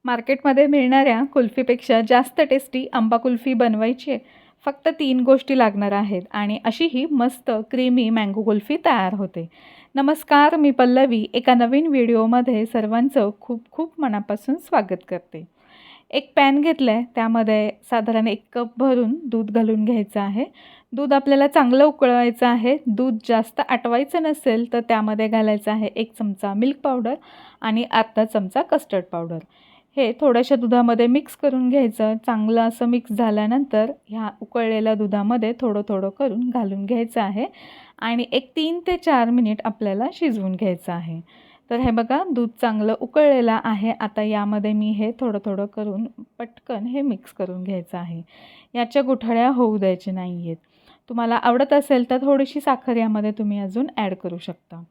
मार्केटमध्ये मिळणाऱ्या कुल्फीपेक्षा जास्त टेस्टी आंबा कुल्फी बनवायची आहे. फक्त 3 गोष्टी लागणार आहेत आणि अशी ही मस्त क्रीमी मँगो कुल्फी तयार होते. नमस्कार, मी पल्लवी एका नवीन व्हिडिओमध्ये सर्वांचं खूप खूप मनापासून स्वागत करते. एक पॅन घेतलं आहे, त्यामध्ये साधारण 1 कप भरून दूध घालून घ्यायचं आहे. दूध आपल्याला चांगलं उकळवायचं आहे. दूध जास्त आटवायचं नसेल तर त्यामध्ये घालायचं आहे 1 चमचा मिल्क पावडर आणि अर्धा चमचा कस्टर्ड पावडर. हे थोड्याशा दुधामध्ये मिक्स करून घ्यायचं. चांगलं असं मिक्स झाल्यानंतर ह्या उकळलेल्या दुधामध्ये थोडं थोडं करून घालून घ्यायचं आहे आणि एक 3 ते 4 मिनिट आपल्याला शिजवून घ्यायचं आहे. तर हे बघा, दूध चांगलं उकळलेलं आहे. आता यामध्ये मी हे थोडं थोडं करून पटकन हे मिक्स करून घ्यायचं आहे. याच्या गुठळ्या होऊ द्यायच्या नाही आहेत. तुम्हाला आवडत असेल तर थोडीशी साखर यामध्ये तुम्ही अजून ॲड करू शकता.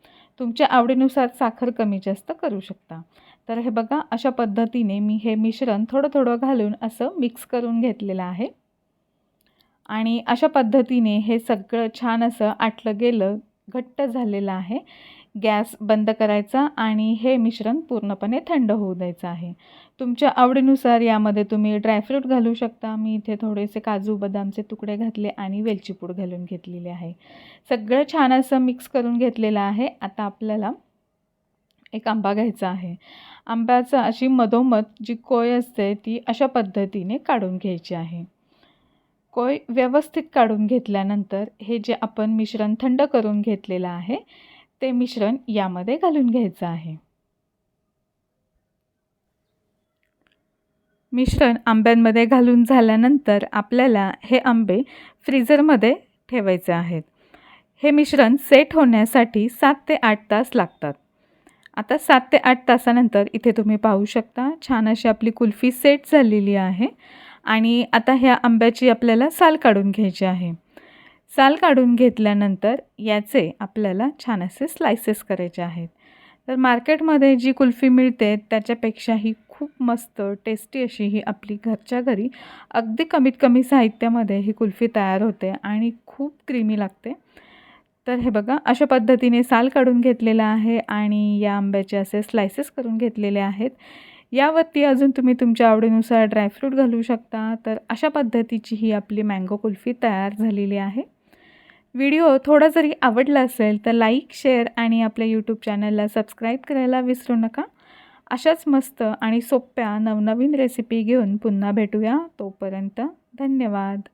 तुमच्या आवडीनुसार साखर कमी जास्त करू शकता. तर हे बघा, अशा पद्धतीने मी हे मिश्रण थोडं थोडं घालून असं मिक्स करून घेतलेलं आहे आणि अशा पद्धतीने हे सगळं छान असं आटलं गेलं, घट्ट झालेलं आहे. गॅस बंद करायचा आणि हे मिश्रण पूर्णपणे थंड होऊ द्यायचं आहे. तुमच्या आवडीनुसार यामध्ये तुम्ही ड्रायफ्रूट घालू शकता. मी इथे थोडेसे काजू बदामचे तुकडे घातले आणि वेलची पूड घालून घेतलेली आहे. सगळं छान असं मिक्स करून घेतलेलं आहे. आता आपल्याला एक आंबा घ्यायचा आहे. आंब्याचा अशी मधोमध जी कोय असते ती अशा पद्धतीने काढून घ्यायची आहे. कोय व्यवस्थित काढून घेतल्यानंतर हे जे आपण मिश्रण थंड करून घेतलेलं आहे ते मिश्रण यामध्ये घालून घ्यायचं आहे. मिश्रण आंब्यांमध्ये घालून झाल्यानंतर आपल्याला हे आंबे फ्रीझरमध्ये ठेवायचे आहेत. हे मिश्रण सेट होण्यासाठी 7 ते 8 तास लागतात. आता 7 ते 8 तासानंतर इथे तुम्ही पाहू शकता छान अशी आपली कुल्फी सेट झालेली आहे आणि आता ह्या आंब्याची आपल्याला साल काढून घ्यायची आहे. साल काढून घेतल्यानंतर याचे आपल्याला छान असे स्लायसेस करायचे आहेत. तर मार्केटमध्ये जी कुल्फी मिळते त्याच्यापेक्षाही खूप मस्त टेस्टी अशी ही आपली घरच्या घरी अगदी कमीत कमी साहित्यामध्ये ही कुल्फी तयार होते आणि खूप क्रीमी लागते. तर हे बघा, अशा पद्धतीने साल काढून घेतलेला आहे आणि या आंब्याचे असे स्लायसेस करून घेतलेले आहेत. यावरती अजून तुम्ही तुमच्या आवडीनुसार ड्रायफ्रूट घालू शकता. तर अशा पद्धतीची ही आपली मँगो कुल्फी तयार झालेली आहे. व्हिडिओ थोडा जरी आवडला असेल तर लाईक, शेअर आणि आपल्या यूट्यूब चॅनलला सबस्क्राईब करायला विसरू नका. अशाच मस्त आणि सोप्या नवनवीन रेसिपी घेऊन पुन्हा भेटूया. तोपर्यंत धन्यवाद.